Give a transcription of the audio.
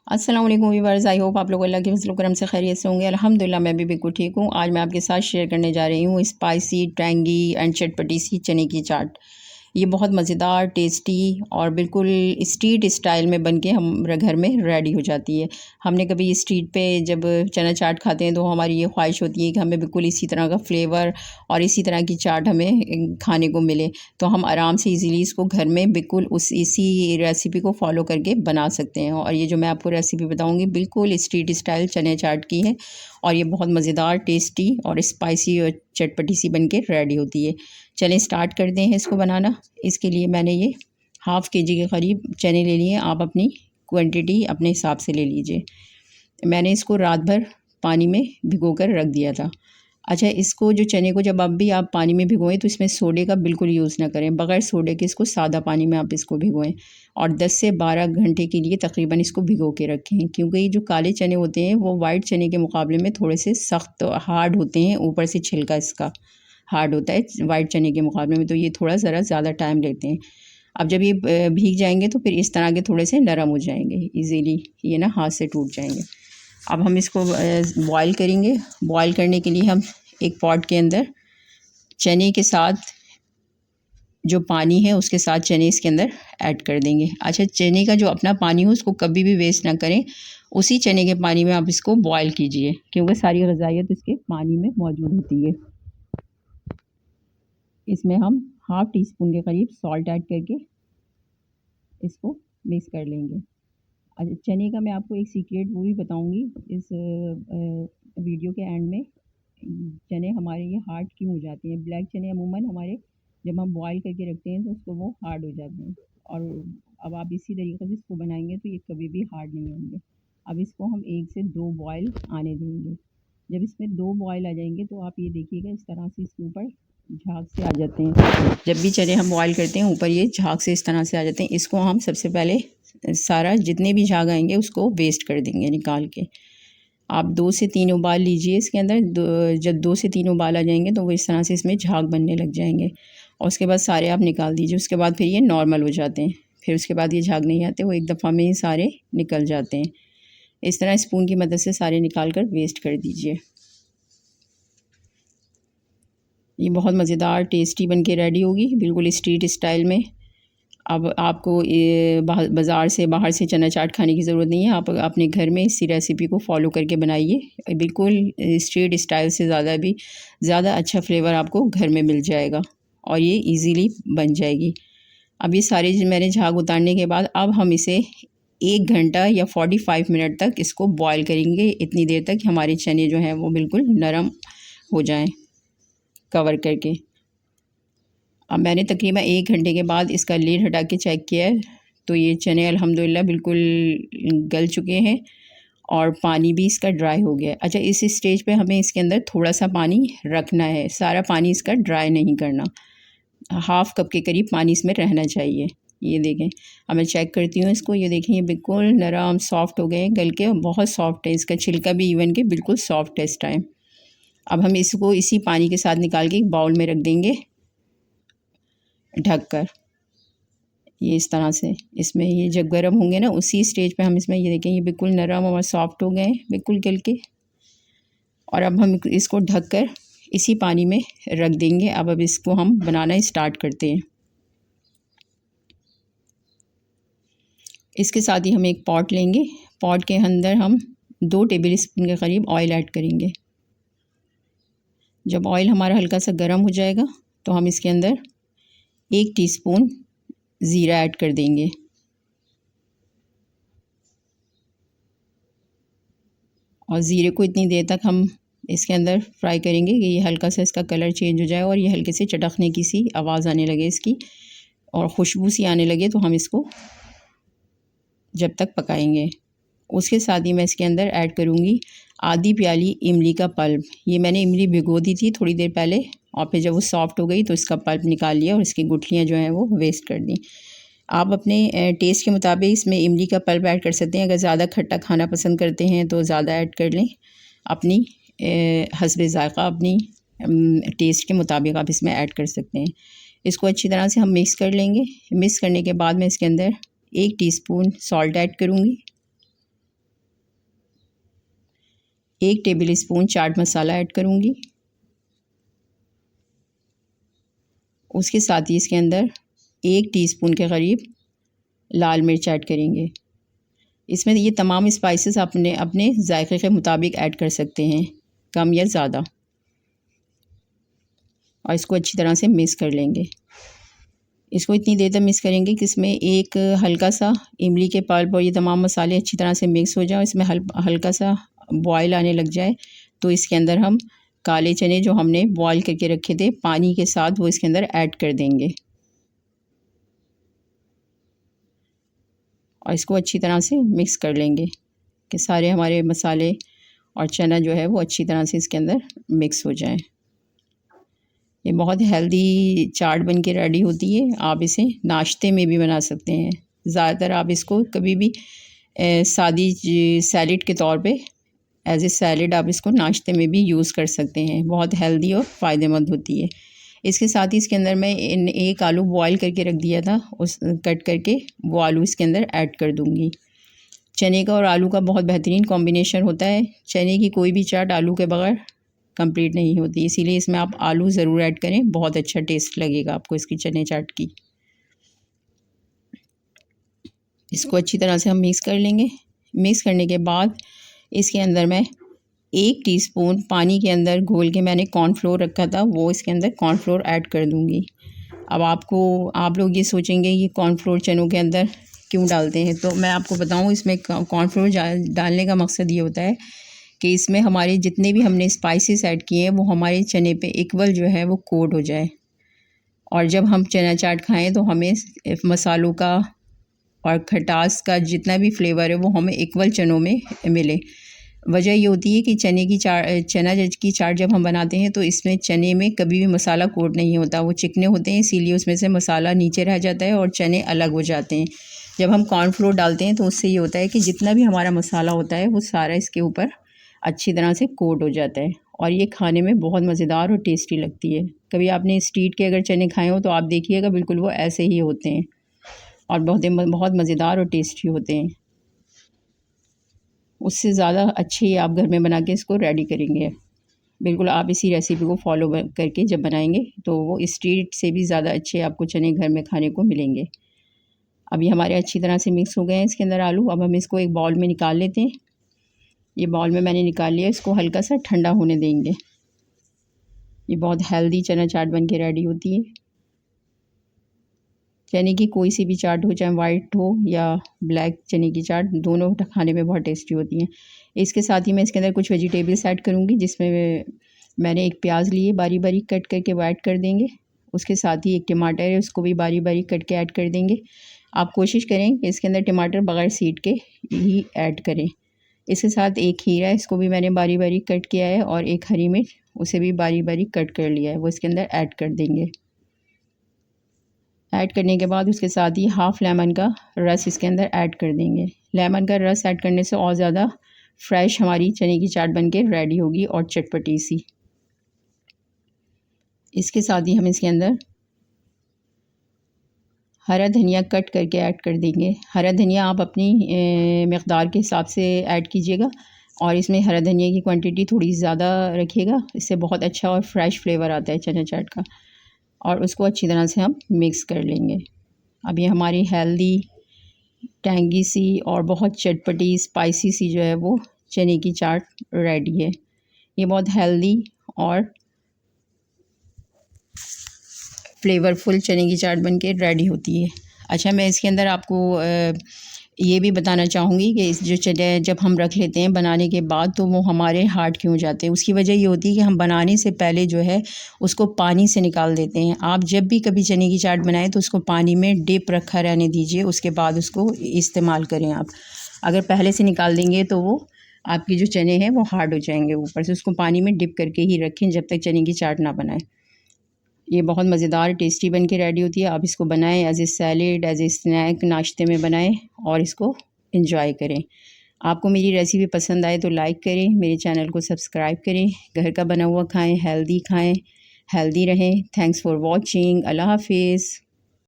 अस्सलाम वालेकुम viewers, I hope आप लोग अल्लाह के फज़ल करम से खैरियत से होंगे। अल्हम्दुलिल्लाह मैं भी बिल्कुल ठीक हूँ। आज मैं आपके साथ शेयर करने जा रही हूँ स्पाइसी, टैंगी एंड चटपटी सी चने की चाट। ये बहुत मज़ेदार, टेस्टी और बिल्कुल स्ट्रीट स्टाइल में बन के हमारे घर में रेडी हो जाती है। हमने कभी स्ट्रीट पे जब चना चाट खाते हैं तो हमारी ये ख्वाहिश होती है कि हमें बिल्कुल इसी तरह का फ्लेवर और इसी तरह की चाट हमें खाने को मिले। तो हम आराम से इजीली इसको घर में बिल्कुल इसी रेसिपी को फॉलो करके बना सकते हैं। और ये जो मैं आपको रेसिपी बताऊंगी बिल्कुल स्ट्रीट स्टाइल चने चाट की है और ये बहुत मज़ेदार, टेस्टी और स्पाइसी और चटपटी सी बन के रेडी होती है। चलें स्टार्ट करते हैं इसको बनाना। इसके लिए मैंने ये हाफ़ केजी के करीब चने ले लिए। आप अपनी क्वांटिटी अपने हिसाब से ले लीजिए। मैंने इसको रात भर पानी में भिगो कर रख दिया था। अच्छा, इसको जो चने को जब अब भी आप पानी में भिगोएं तो इसमें सोडे का बिल्कुल यूज़ ना करें। बग़ैर सोडे के इसको सादा पानी में आप इसको भिगोएं और 10 से 12 घंटे के लिए तकरीबन इसको भिगो के रखें, क्योंकि ये जो काले चने होते हैं वो वाइट चने के मुकाबले में थोड़े से सख्त हार्ड होते हैं। ऊपर से छिलका इसका हार्ड होता है वाइट चने के मुकाबले में, तो ये थोड़ा ज़्यादा टाइम लेते हैं। अब जब ये भीग जाएंगे तो फिर इस तरह के थोड़े से नरम हो जाएंगे, इजीली ये ना हाथ से टूट जाएंगे। अब हम इसको बॉईल करेंगे। बॉईल करने के लिए हम एक पॉट के अंदर चने के साथ जो पानी है उसके साथ चने इसके अंदर ऐड कर देंगे। अच्छा, चने का जो अपना पानी हो उसको कभी भी वेस्ट ना करें। उसी चने के पानी में आप इसको बॉईल कीजिए, क्योंकि सारी ग़िज़ाइयत इसके पानी में मौजूद होती है। इसमें हम हाफ़ टी स्पून के करीब सॉल्ट ऐड करके इसको मिक्स कर लेंगे। अच्छा, चने का मैं आपको एक सीक्रेट वो भी बताऊंगी इस वीडियो के एंड में। चने हमारे ये हार्ड क्यों हो जाते हैं? ब्लैक चने अमूमन हमारे जब हम बॉईल करके रखते हैं तो उसको वो हार्ड हो जाते हैं, और अब आप इसी तरीके से इसको बनाएंगे तो ये कभी भी हार्ड नहीं होंगे। अब इसको हम 1 से 2 बॉयल आने देंगे। जब इसमें 2 बॉयल आ जाएंगे तो आप ये देखिएगा इस तरह से इसके ऊपर झाग से आ जाते हैं। जब भी चने हम बॉयल करते हैं ऊपर ये झाग से इस तरह से आ जाते हैं। इसको हम सबसे पहले सारा जितने भी झाग आएंगे उसको वेस्ट कर देंगे निकाल के। आप 2 से 3 उबाल लीजिए इसके अंदर। जब 2 से 3 उबाल आ जाएंगे तो वो इस तरह से इसमें झाग बनने लग जाएंगे और उसके बाद सारे आप निकाल दीजिए। उसके बाद फिर ये नॉर्मल हो जाते हैं। फिर उसके बाद ये झाग नहीं आते, वो एक दफ़ा में ही सारे निकल जाते हैं। इस तरह स्पून की मदद से सारे निकाल कर वेस्ट कर दीजिए। ये बहुत मज़ेदार, टेस्टी बन के रेडी होगी बिल्कुल स्ट्रीट स्टाइल में। अब आपको बाज़ार से बाहर से चना चाट खाने की ज़रूरत नहीं है। आप अपने घर में इसी रेसिपी को फॉलो करके बनाइए। बिल्कुल स्ट्रीट स्टाइल से ज़्यादा अच्छा फ्लेवर आपको घर में मिल जाएगा और ये इजीली बन जाएगी। अब ये सारे मैंने झाग उतारने के बाद अब हम इसे 1 घंटा या 45 मिनट तक इसको बॉयल करेंगे। इतनी देर तक हमारे चने जो हैं वो बिल्कुल नरम हो जाएं कवर करके। अब मैंने तकरीबन 1 घंटे के बाद इसका लीड हटा के चेक किया है तो ये चने अल्हम्दुलिल्लाह बिल्कुल गल चुके हैं और पानी भी इसका ड्राई हो गया है। अच्छा, इस स्टेज पे हमें इसके अंदर थोड़ा सा पानी रखना है, सारा पानी इसका ड्राई नहीं करना। हाफ़ कप के करीब पानी इसमें रहना चाहिए। ये देखें, अब मैं चेक करती हूँ इसको। ये देखें, ये बिल्कुल नरम सॉफ्ट हो गए गल के, बहुत सॉफ्ट है। इसका छिलका भी इवन के बिल्कुल सॉफ्ट है इस टाइम। अब हम इसको इसी पानी के साथ निकाल के एक बाउल में रख देंगे ढककर। ये इस तरह से इसमें ये जब गर्म होंगे ना उसी स्टेज पे हम इसमें ये देखें ये बिल्कुल नरम और सॉफ्ट हो गए बिल्कुल गल के। और अब हम इसको ढककर इसी पानी में रख देंगे। अब इसको हम बनाना स्टार्ट करते हैं। इसके साथ ही हम एक पॉट लेंगे। पॉट के अंदर हम 2 टेबल स्पून के करीब ऑयल ऐड करेंगे। जब ऑयल हमारा हल्का सा गर्म हो जाएगा तो हम इसके अंदर 1 टीस्पून ज़ीरा ऐड कर देंगे। और ज़ीरे को इतनी देर तक हम इसके अंदर फ्राई करेंगे कि ये हल्का सा इसका कलर चेंज हो जाए और ये हल्के से चटकने की सी आवाज़ आने लगे इसकी और खुशबू सी आने लगे, तो हम इसको जब तक पकाएंगे। उसके साथ ही मैं इसके अंदर ऐड करूँगी आधी प्याली इमली का पल्प। ये मैंने इमली भिगो दी थी थोड़ी देर पहले और फिर जब वो सॉफ्ट हो गई तो इसका पल्प निकाल लिया और इसकी गुठलियाँ जो हैं वो वेस्ट कर दी। आप अपने टेस्ट के मुताबिक इसमें इमली का पल्प ऐड कर सकते हैं। अगर ज़्यादा खट्टा खाना पसंद करते हैं तो ज़्यादा ऐड कर लें। अपनी हस्बे ज़ायक़ा, अपनी टेस्ट के मुताबिक आप इसमें ऐड कर सकते हैं। इसको अच्छी तरह से हम मिक्स कर लेंगे। मिक्स करने के बाद मैं इसके अंदर 1 टीस्पून सॉल्ट ऐड करूँगी 1 table spoon chaat masala add करूँगी। उसके साथ ही इसके अंदर 1 टीस्पून के करीब लाल मिर्च ऐड करेंगे। इसमें ये तमाम स्पाइसेस अपने अपने जायके के मुताबिक ऐड कर सकते हैं, कम या ज़्यादा। और इसको अच्छी तरह से मिक्स कर लेंगे। इसको इतनी देर तक मिक्स करेंगे कि इसमें एक हल्का सा इमली के पल्प और ये तमाम मसाले अच्छी तरह से मिक्स हो जाए, इसमें हल्का सा बॉयल आने लग जाए। तो इसके अंदर हम काले चने जो हमने बॉयल करके रखे थे पानी के साथ, वो इसके अंदर ऐड कर देंगे और इसको अच्छी तरह से मिक्स कर लेंगे कि सारे हमारे मसाले और चना जो है वो अच्छी तरह से इसके अंदर मिक्स हो जाए। ये बहुत हेल्दी चाट बन के रेडी होती है। आप इसे नाश्ते में भी बना सकते हैं। ज़्यादातर आप इसको कभी भी सादी सैलेड के तौर पे एज ए सैलेड आप इसको नाश्ते में भी यूज़ कर सकते हैं। बहुत हेल्दी और फ़ायदेमंद होती है। इसके साथ ही इसके अंदर मैं एक आलू बॉयल करके रख दिया था, उस कट करके वो आलू इसके अंदर ऐड कर दूँगी। चने का और आलू का बहुत बेहतरीन कॉम्बिनेशन होता है। चने की कोई भी चाट आलू के बगैर कंप्लीट नहीं होती, इसीलिए इसमें आप आलू ज़रूर ऐड करें। बहुत अच्छा टेस्ट लगेगा आपको इसकी चने चाट की। इसको अच्छी तरह से हम मिक्स कर लेंगे। मिक्स करने के बाद इसके अंदर मैं 1 टीस्पून पानी के अंदर घोल के मैंने कॉर्नफ्लोर रखा था, वो इसके अंदर कॉर्नफ्लोर ऐड कर दूँगी। अब आप लोग ये सोचेंगे कि कॉर्नफ्लोर चनों के अंदर क्यों डालते हैं, तो मैं आपको बताऊँ इसमें कॉर्नफ्लोर डालने का मकसद ये होता है कि इसमें हमारे जितने भी हमने स्पाइसेस ऐड किए हैं वो हमारे चने पे इक्वल जो है वो कोट हो जाए, और जब हम चना चाट खाएं तो हमें मसालों का और खटास का जितना भी फ्लेवर है वो हमें इक्वल चनों में मिले। वजह ये होती है कि चना की चाट जब हम बनाते हैं तो इसमें चने में कभी भी मसाला कोट नहीं होता, वो चिकने होते हैं, इसीलिए उसमें से मसाला नीचे रह जाता है और चने अलग हो जाते हैं। जब हम कॉर्नफ्लोर डालते हैं तो उससे ये होता है कि जितना भी हमारा मसाला होता है वो सारा इसके ऊपर अच्छी तरह से कोट हो जाता है और ये खाने में बहुत मज़ेदार और टेस्टी लगती है। कभी आपने स्ट्रीट के अगर चने खाए हो तो आप देखिएगा बिल्कुल वो ऐसे ही होते हैं और बहुत मज़ेदार और टेस्टी होते हैं। उससे ज़्यादा अच्छे आप घर में बना के इसको रेडी करेंगे। बिल्कुल आप इसी रेसिपी को फॉलो करके जब बनाएंगे तो वो स्ट्रीट से भी ज़्यादा अच्छे आपको चने घर में खाने को मिलेंगे। अभी हमारे अच्छी तरह से मिक्स हो गए हैं इसके अंदर आलू। अब हम इसको एक बाउल में निकाल लेते हैं। ये बाउल में मैंने निकाल लिया, इसको हल्का सा ठंडा होने देंगे। ये बहुत हेल्दी चना चाट बन के रेडी होती है। चने की कोई सी भी चाट हो, चाहे वाइट हो या ब्लैक चने की चाट, दोनों खाने में बहुत टेस्टी होती हैं। इसके साथ ही मैं इसके अंदर कुछ वेजिटेबल्स ऐड करूँगी, जिसमें मैंने एक प्याज लिए बारी बारी कट करके वो ऐड कर देंगे। उसके साथ ही एक टमाटर है, उसको भी बारी बारी कट के ऐड कर देंगे। आप कोशिश करें कि इसके अंदर टमाटर बगैर सीड के ही ऐड करें। इसके साथ एक खीरा है, इसको भी मैंने बारी बारी कट किया है, और एक हरी मिर्च, उसे भी बारी बारी कट कर लिया है, वो इसके अंदर ऐड कर देंगे। ऐड करने के बाद उसके साथ ही हाफ़ लेमन का रस इसके अंदर ऐड कर देंगे। लेमन का रस ऐड करने से और ज़्यादा फ्रेश हमारी चने की चाट बन के रेडी होगी और चटपटी सी। इसके साथ ही हम इसके अंदर हरा धनिया कट करके ऐड कर देंगे। हरा धनिया आप अपनी मक़दार के हिसाब से ऐड कीजिएगा, और इसमें हरा धनिया की क्वांटिटी थोड़ी ज़्यादा रखिएगा, इससे बहुत अच्छा और फ्रेश फ्लेवर आता है चना चाट का। और उसको अच्छी तरह से हम मिक्स कर लेंगे। अब ये हमारी हेल्दी, टैंगी सी और बहुत चटपटी स्पाइसी सी जो है वो चने की चाट रेडी है। ये बहुत हेल्दी और फ्लेवरफुल चने की चाट बन के रेडी होती है। अच्छा, मैं इसके अंदर आपको ये भी बताना चाहूँगी कि इस जो चने जब हम रख लेते हैं बनाने के बाद तो वो हमारे हार्ड क्यों हो जाते हैं। उसकी वजह ये होती है कि हम बनाने से पहले जो है उसको पानी से निकाल देते हैं। आप जब भी कभी चने की चाट बनाएं तो उसको पानी में डिप रखा रहने दीजिए, उसके बाद उसको इस्तेमाल करें। आप अगर पहले से निकाल देंगे तो वो आपके जो चने हैं वो हार्ड हो जाएंगे। ऊपर से उसको पानी में डिप करके ही रखें जब तक चने की चाट ना बनाएं। ये बहुत मज़ेदार टेस्टी बन के रेडी होती है। आप इसको बनाएं as a salad, as a snack, नाश्ते में बनाएं और इसको एंजॉय करें। आपको मेरी रेसिपी पसंद आए तो लाइक करें, मेरे चैनल को सब्सक्राइब करें। घर का बना हुआ खाएं, हेल्दी खाएं, हेल्दी रहें। Thanks for watching. अल्लाह हाफिज़।